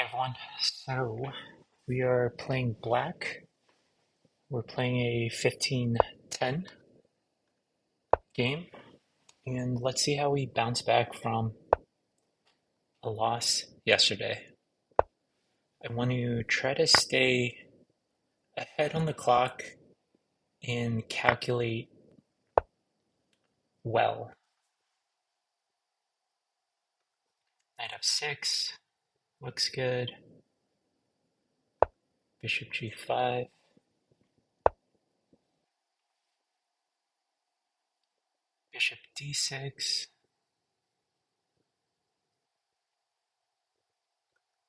Everyone. So we are playing black. We're playing a 15-10 game, and let's see how we bounce back from a loss yesterday. I want to try to stay ahead on the clock and calculate well. Knight f6 looks good. Bishop g5. Bishop d6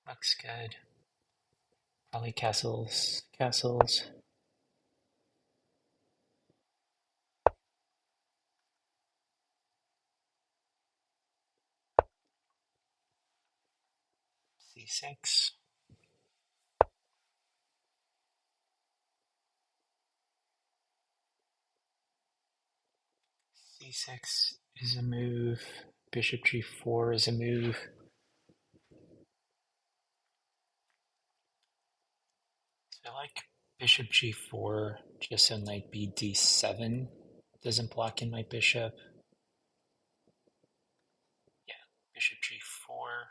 looks good. Probably castles. c6. c6 is a move. Bishop g4 is a move. So I like bishop g4 just so knight b d7 doesn't block in my bishop. Yeah, bishop g4.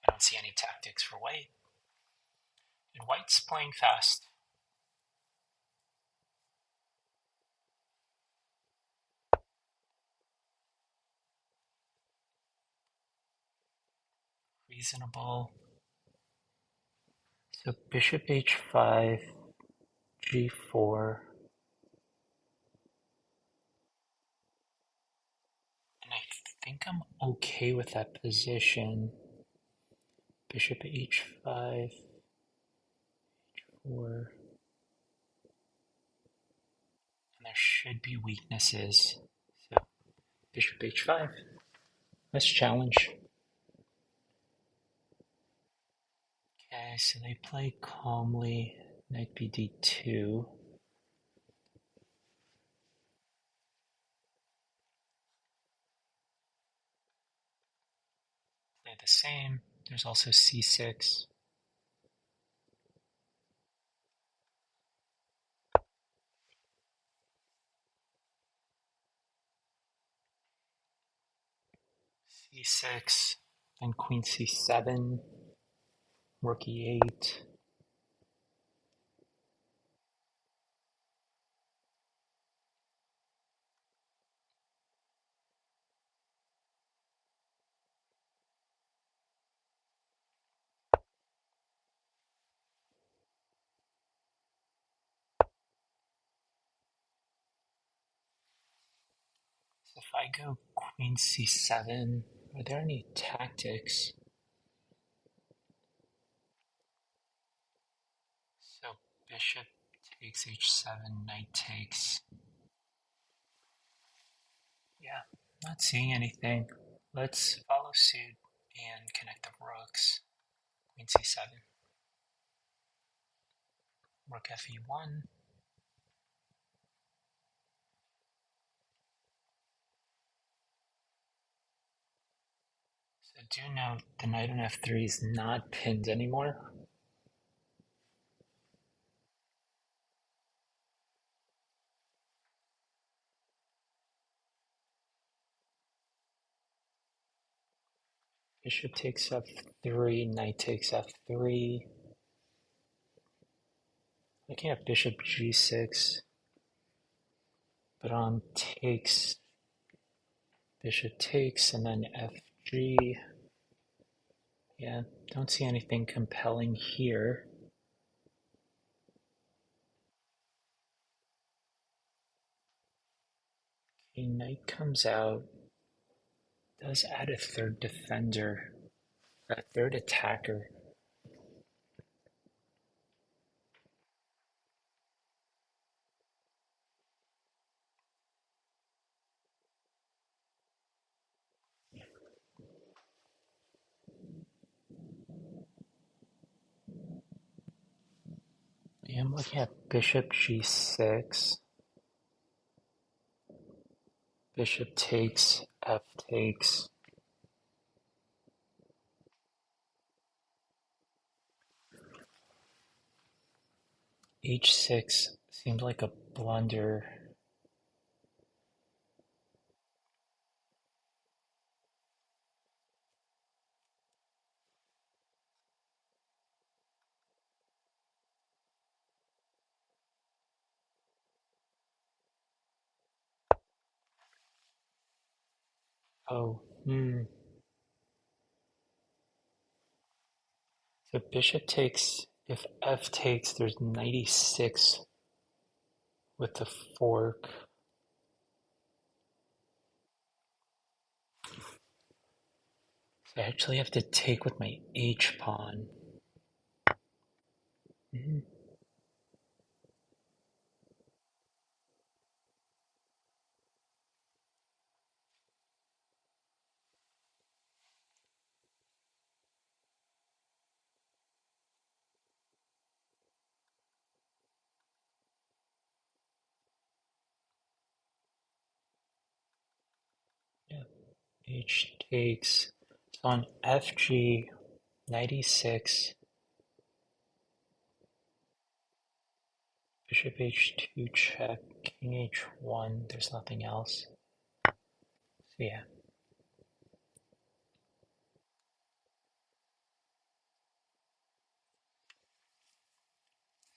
I don't see any tactics for white. And white's playing fast. Reasonable. So bishop h5, g4. And I think I'm okay with that position. Bishop h5, h4. And there should be weaknesses. So bishop h5. Let's challenge. Okay, so they play calmly. Knight b d2. Play the same. There's also c6. c6. Then queen c7. Rook e8. So if I go queen c7, are there any tactics? So bishop takes h7, knight takes. Yeah, not seeing anything. Let's follow suit and connect the rooks. Queen c7. Rook fe1. So do note the knight on f3 is not pinned anymore. Bishop takes f3, knight takes f3. Looking at bishop g6, but on takes, bishop takes, and then fg. Yeah, don't see anything compelling here. Okay, knight comes out, does add a third defender, a third attacker. Yeah, I'm looking at bishop g6. Bishop takes, f takes. H6 seems like a blunder. Oh, So bishop takes, if f takes, there's knight e6 with the fork. So I actually have to take with my h pawn. Mhm. Yeah, h takes. So on fg, knight e6, bishop h2 check, king h1, there's nothing else. So yeah.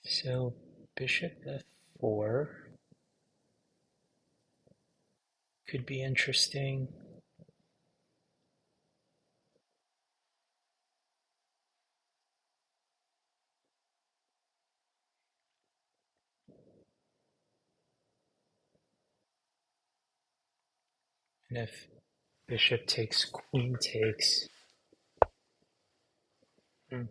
So bishop f4 could be interesting. And if bishop takes, queen takes. Hmm,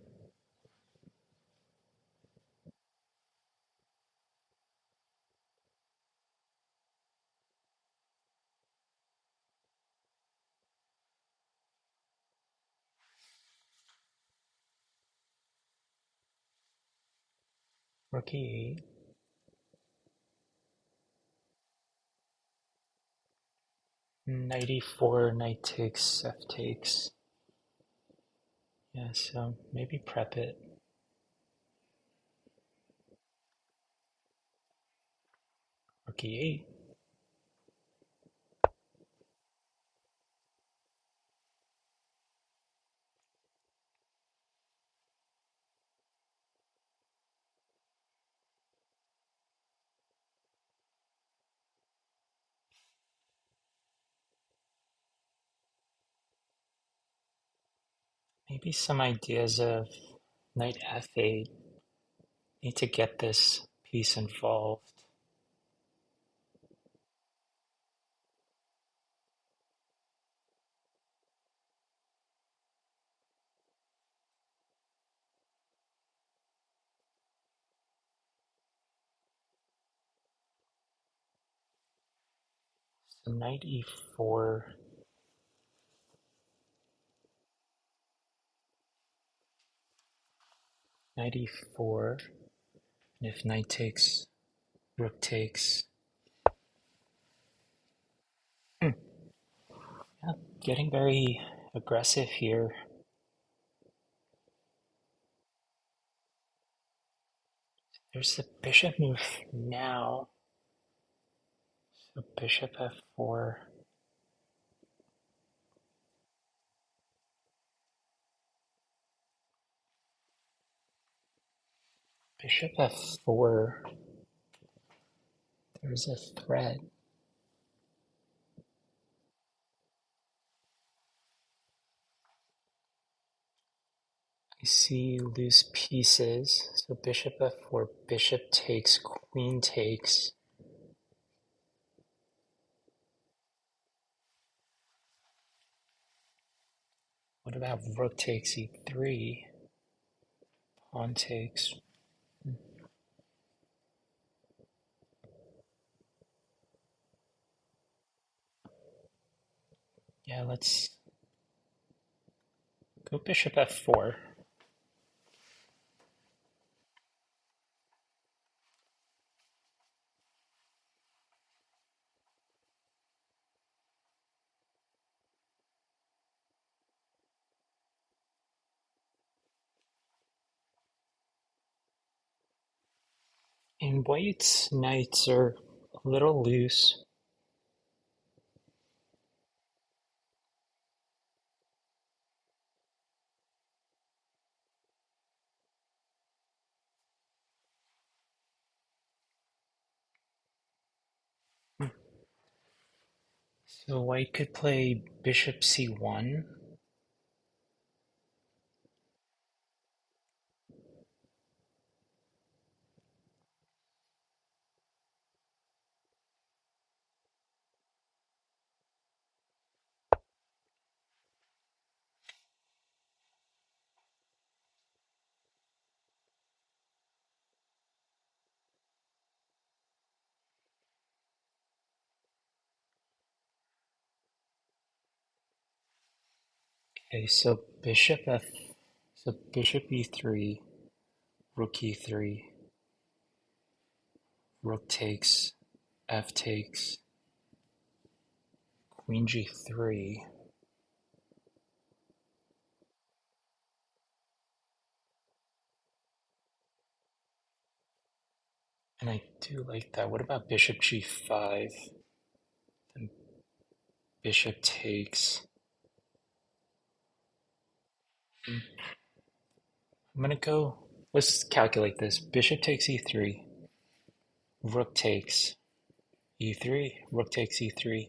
Rook e8. Knight e4, knight takes, f takes. Yeah, so maybe prep it. Rook e8. Maybe some ideas of knight f8. Need to get this piece involved. So knight e4. Knight e4. And if knight takes, rook takes. Hmm. Yeah, getting very aggressive here. There's the bishop move now. So bishop f4. Bishop f4. There's a threat. I see loose pieces. So bishop f4, bishop takes, queen takes. What about rook takes e3? Pawn takes. Yeah, let's go bishop f4. And white's knights are a little loose. So white could play bishop c1. Okay, so bishop e3, rook e3, rook takes, f takes, queen g3. And I do like that. What about bishop g5? Then bishop takes. I'm gonna go, let's calculate this. Bishop takes e3, rook takes e3, rook takes e3,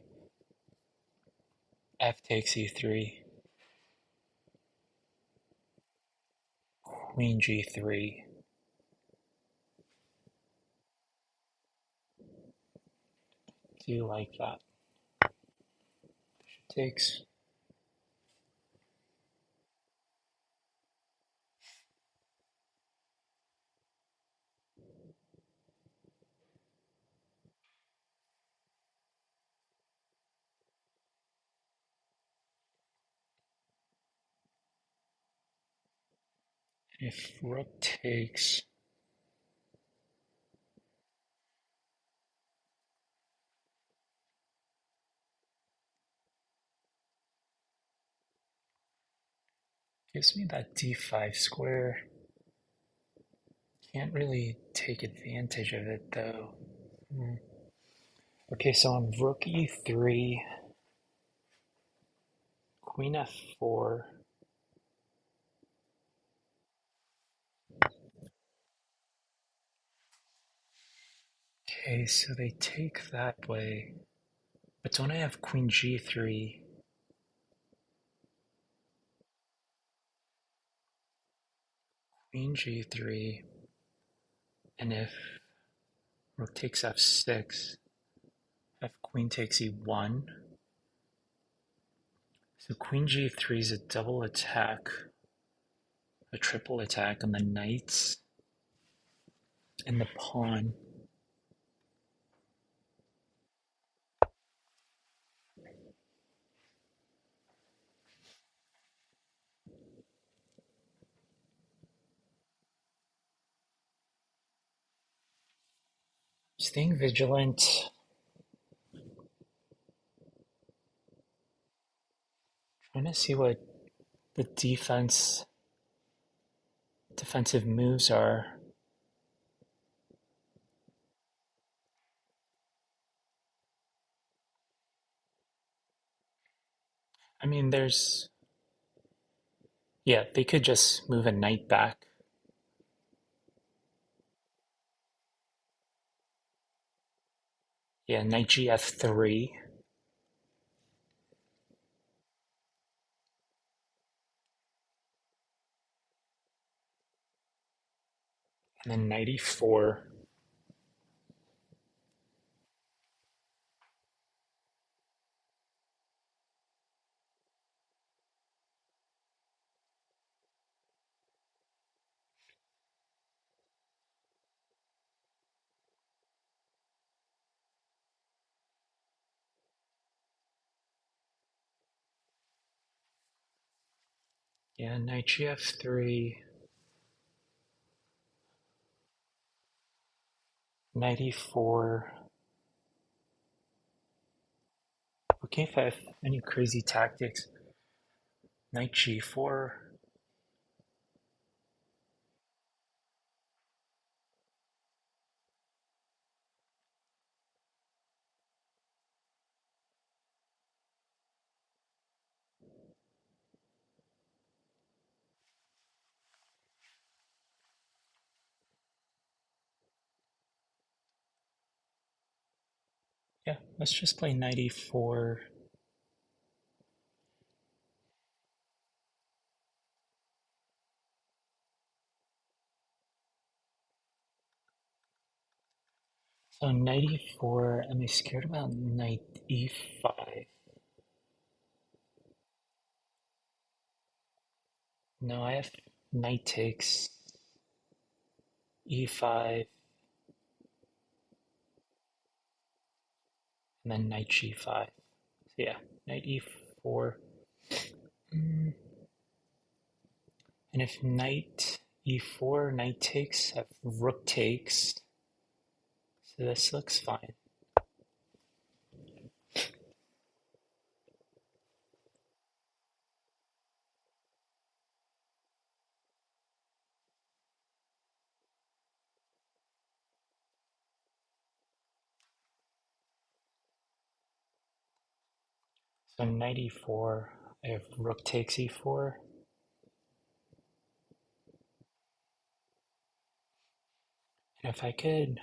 f takes e3, queen g3. Do you like that? Bishop takes. If rook takes, gives me that d5 square. Can't really take advantage of it though. Hmm. Okay, so on rook e3, queen f4. Okay, so they take that way. But don't I have queen g3, queen g3, and if rook takes f6, f queen takes e1. So queen g3 is a double attack, a triple attack on the knights and the pawn. Staying vigilant, trying to see what the defensive moves are. I mean, yeah, they could just move a knight back. Yeah, knight gf3, and then knight e4. Yeah, knight gf3, knight e4. Okay, if I have any crazy tactics, knight g4. Yeah, let's just play knight e4. So knight e4, am I scared about knight e5? No, I have knight takes e5 and then knight g5. So yeah, knight e4. Mm, and if knight e4, knight takes, I have rook takes. So this looks fine. So knight e4, I have rook takes e4. And if I could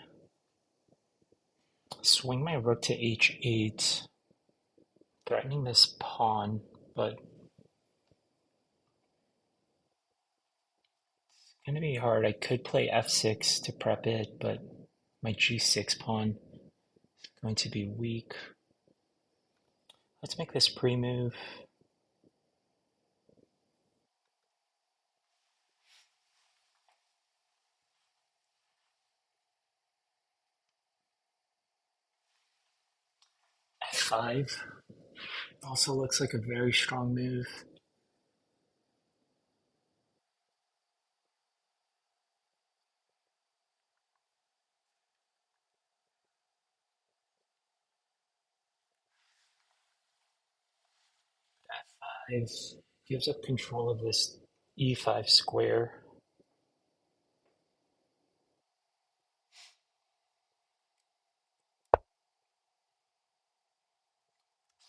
swing my rook to h8, threatening this pawn, but it's going to be hard. I could play f6 to prep it, but my g6 pawn is going to be weak. Let's make this pre-move. f5 also looks like a very strong move. f5 gives up control of this e5 square.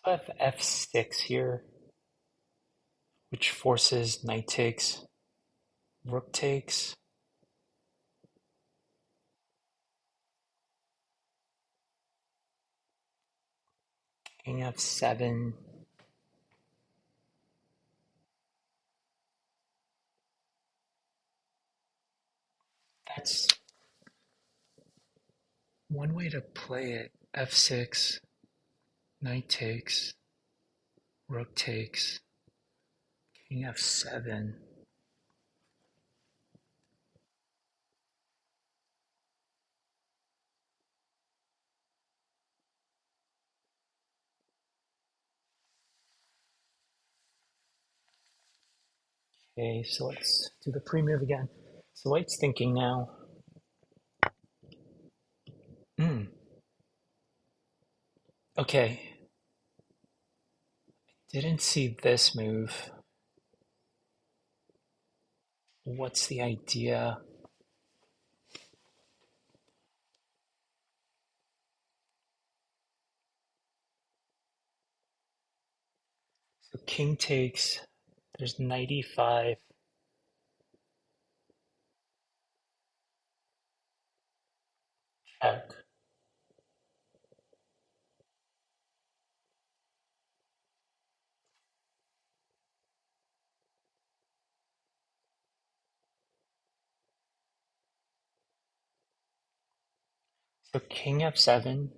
So I have f6 here, which forces knight takes, rook takes, king f7. That's one way to play it. f6, knight takes, rook takes, king f7. Okay, so let's do the pre-move again. So White's thinking now. Hmm. Okay. Didn't see this move. What's the idea? So king takes. There's knight e5. Check. So king f7.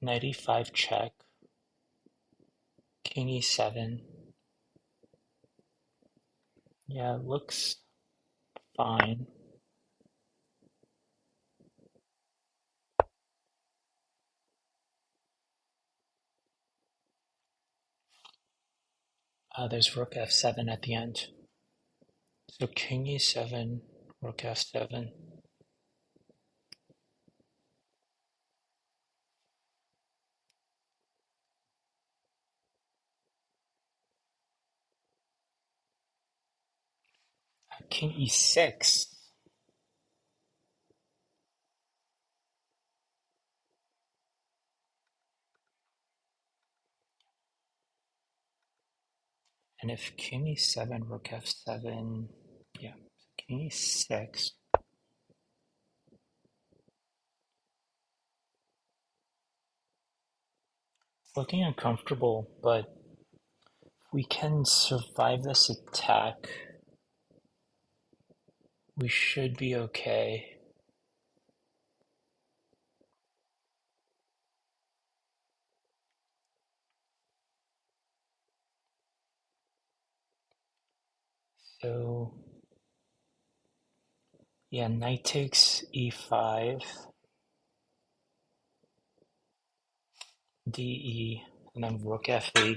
Knight e5 check. King e7. Yeah, it looks fine. There's rook f7 at the end. So king e7, rook f7. King e6. And if king e7, rook f7, yeah, king e6. It's looking uncomfortable, but if we can survive this attack, we should be okay. So, yeah, knight takes e5, de, and then rook f8.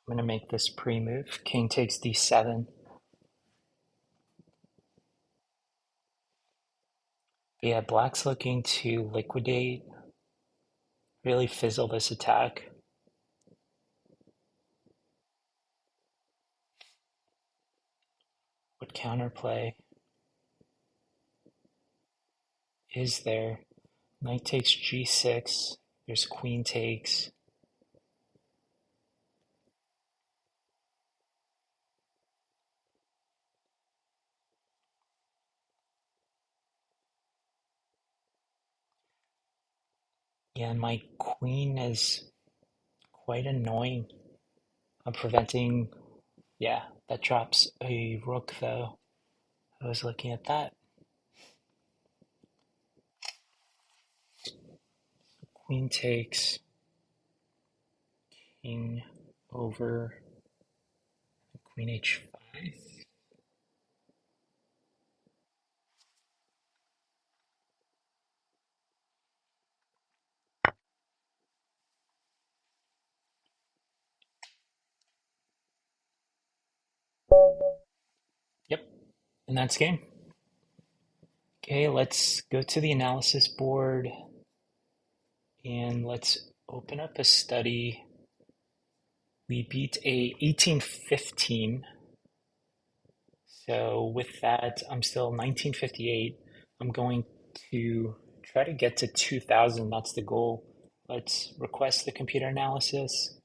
I'm going to make this pre-move. King takes d7. Yeah, black's looking to liquidate, really fizzle this attack. What counterplay is there? Knight takes g6. There's queen takes. Yeah, and my queen is quite annoying. I'm preventing, yeah, that drops a rook though. I was looking at that. Queen takes, king over, queen h5. Yep, and that's game. Okay, let's go to the analysis board and let's open up a study. We beat a 1815. So with that, I'm still 1958. I'm going to try to get to 2000. That's the goal. Let's request the computer analysis,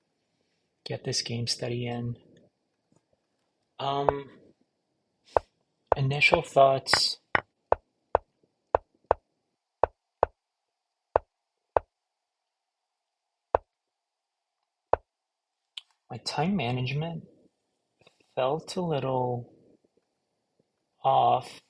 get this game study in. Um, Initial thoughts. My time management felt a little off.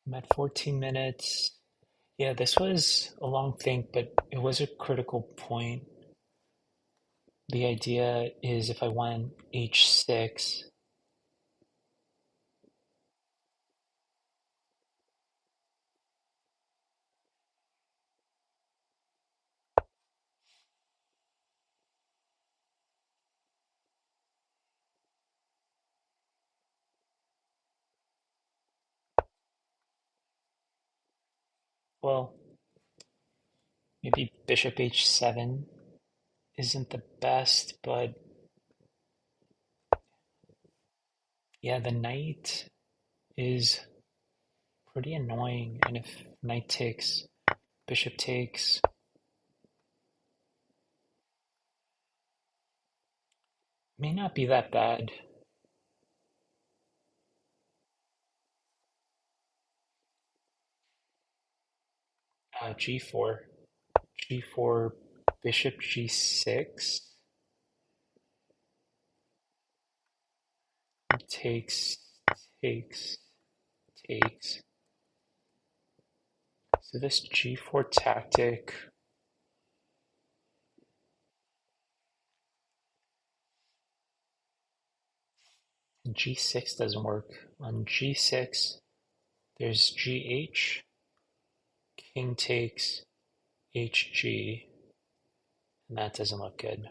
I'm at 14 minutes. Yeah, this was a long thing, but it was a critical point. The idea is if I went h6, well, maybe bishop h7 isn't the best, but yeah, the knight is pretty annoying. And if knight takes, bishop takes, may not be that bad. G4, g4, bishop g6, takes, takes, takes. So this g4 tactic, g6 doesn't work. On g6, there's gh, king takes, hg, and that doesn't look good.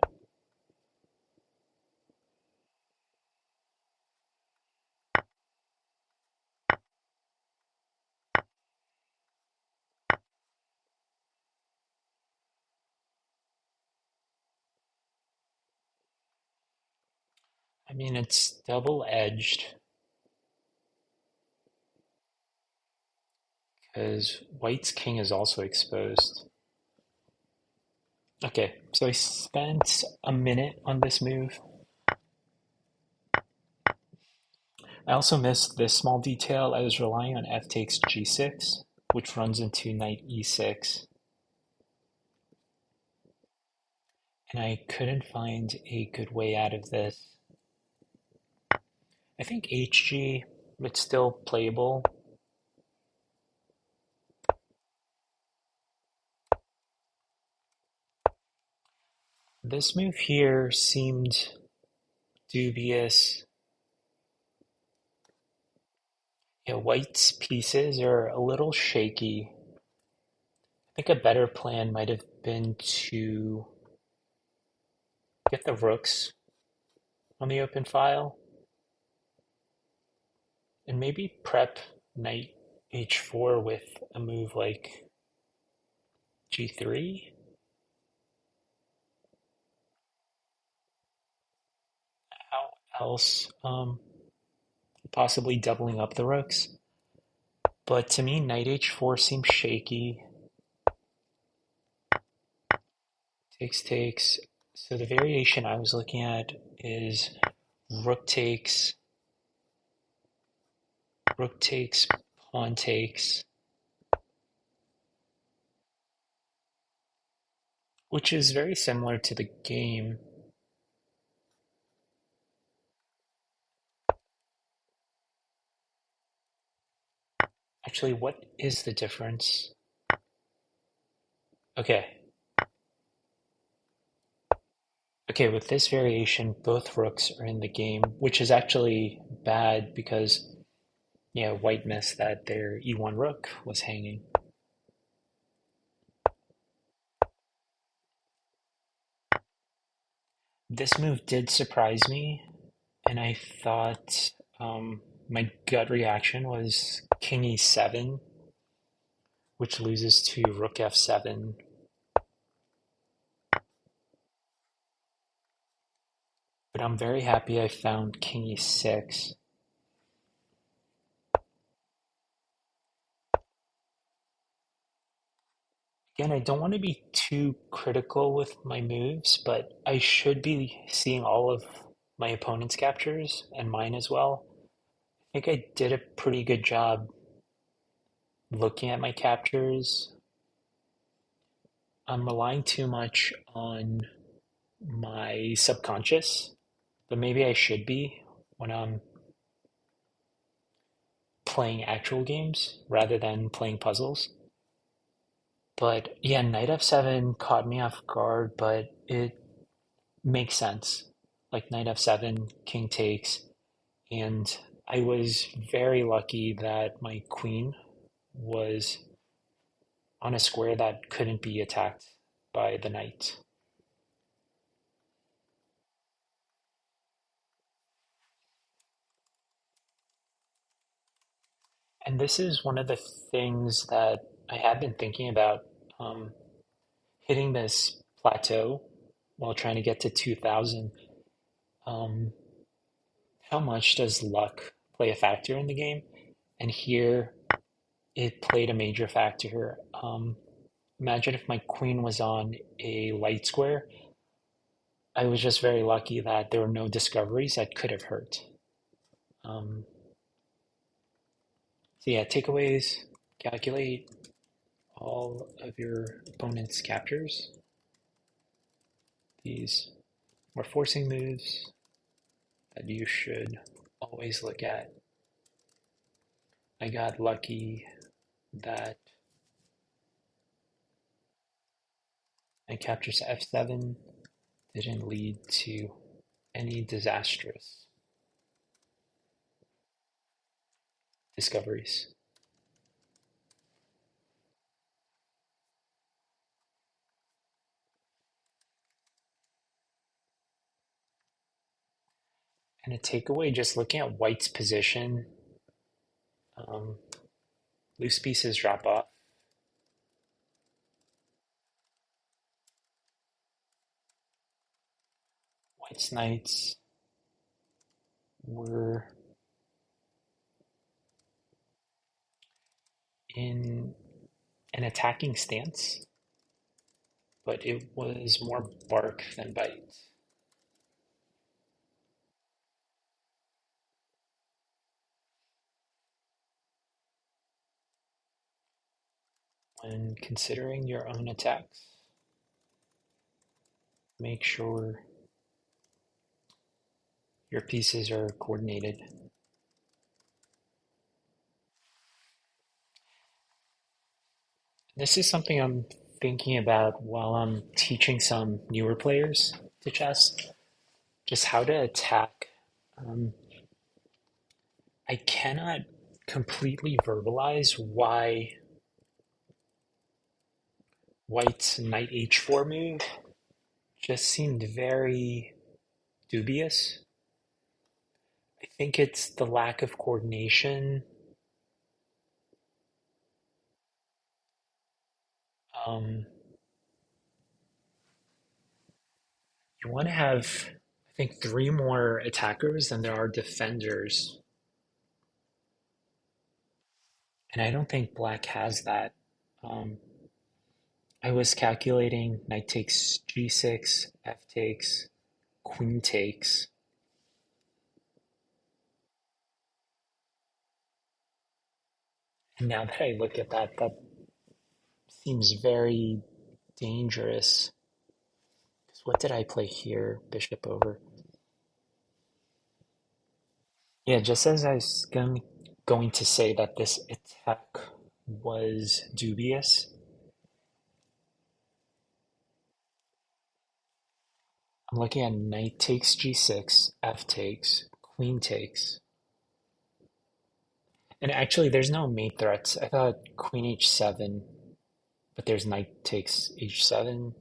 I mean, it's double-edged because white's king is also exposed. Okay, so I spent a minute on this move. I also missed this small detail. I was relying on f takes g6, which runs into knight e6, and I couldn't find a good way out of this. I think hg, it's still playable. This move here seemed dubious. Yeah, white's pieces are a little shaky. I think a better plan might have been to get the rooks on the open file and maybe prep knight h4 with a move like g3. How else? Possibly doubling up the rooks. But to me, knight h4 seems shaky. Takes, takes. So the variation I was looking at is rook takes, rook takes, pawn takes, which is very similar to the game. Actually, what is the difference? Okay. Okay, with this variation, both rooks are in the game, which is actually bad because, yeah, white missed that their e1 rook was hanging. This move did surprise me, and I thought my gut reaction was king e7, which loses to rook f7. But I'm very happy I found king e6. Again, I don't want to be too critical with my moves, but I should be seeing all of my opponent's captures and mine as well. I think I did a pretty good job looking at my captures. I'm relying too much on my subconscious, but maybe I should be when I'm playing actual games rather than playing puzzles. But yeah, knight f7 caught me off guard, but it makes sense. Like knight f7, king takes, and I was very lucky that my queen was on a square that couldn't be attacked by the knight. And this is one of the things that I have been thinking about, um, hitting this plateau while trying to get to 2000. Um, how much does luck play a factor in the game? And here it played a major factor. Imagine if my queen was on a light square. I was just very lucky that there were no discoveries that could have hurt. Um, so yeah, takeaways, calculate all of your opponent's captures. These were forcing moves that you should always look at. I got lucky that my captures f7 didn't lead to any disastrous discoveries. And a takeaway, just looking at white's position, um, loose pieces drop off. White's knights were in an attacking stance, but it was more bark than bite. When considering your own attacks, make sure your pieces are coordinated. This is something I'm thinking about while I'm teaching some newer players to chess, just how to attack. Um, I cannot completely verbalize why White's knight h4 move just seemed very dubious. I think it's the lack of coordination. Um, you want to have, I think, three more attackers than there are defenders. And I don't think Black has that. Um, I was calculating knight takes g6, f takes, queen takes. And now that I look at that, that seems very dangerous. What did I play here? Bishop over. Yeah, just as I was going to say that this attack was dubious, I'm looking at knight takes g6, f takes, queen takes. And actually, there's no mate threats. I thought queen h7, but there's knight takes h7.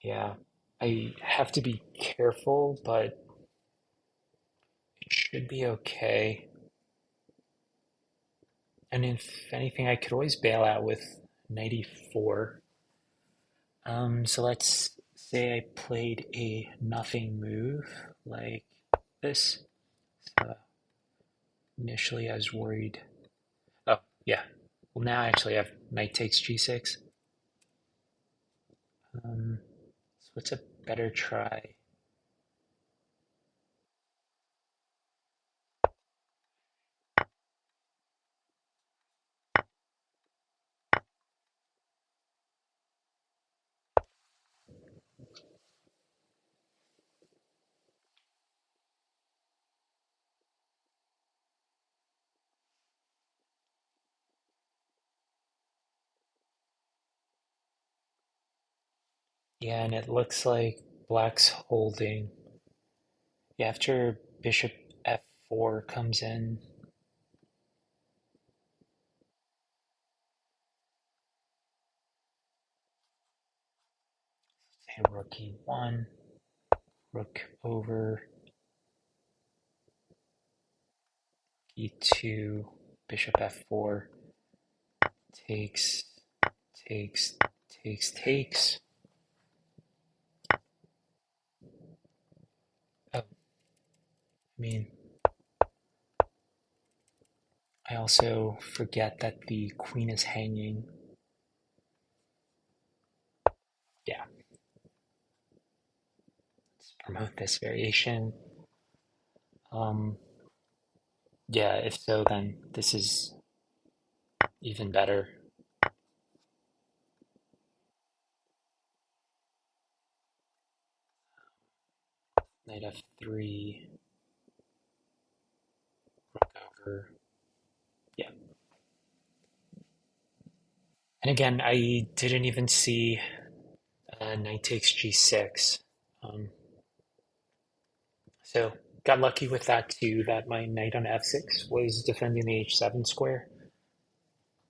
Yeah, I have to be careful, but it should be okay. And if anything, I could always bail out with knight e4. So let's say I played a nothing move like this. So initially I was worried. Oh, yeah. Well, now I actually have knight takes g6. So what's a better try? Yeah, and it looks like black's holding. Yeah, after bishop f4 comes in, say rook e1, rook over e2, bishop f4, takes, takes, takes. Oh, I mean, I also forget that the queen is hanging. Yeah, let's promote this variation. Um, yeah, if so, then this is even better. Knight f3, rook over. Yeah. And again, I didn't even see knight takes g6. Um, so got lucky with that too, that my knight on f6 was defending the h7 square.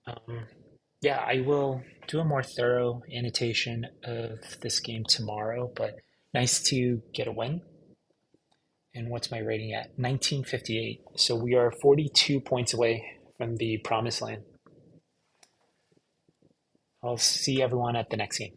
Um, yeah, I will do a more thorough annotation of this game tomorrow, but nice to get a win. And what's my rating at? 1958. So we are 42 points away from the promised land. I'll see everyone at the next game.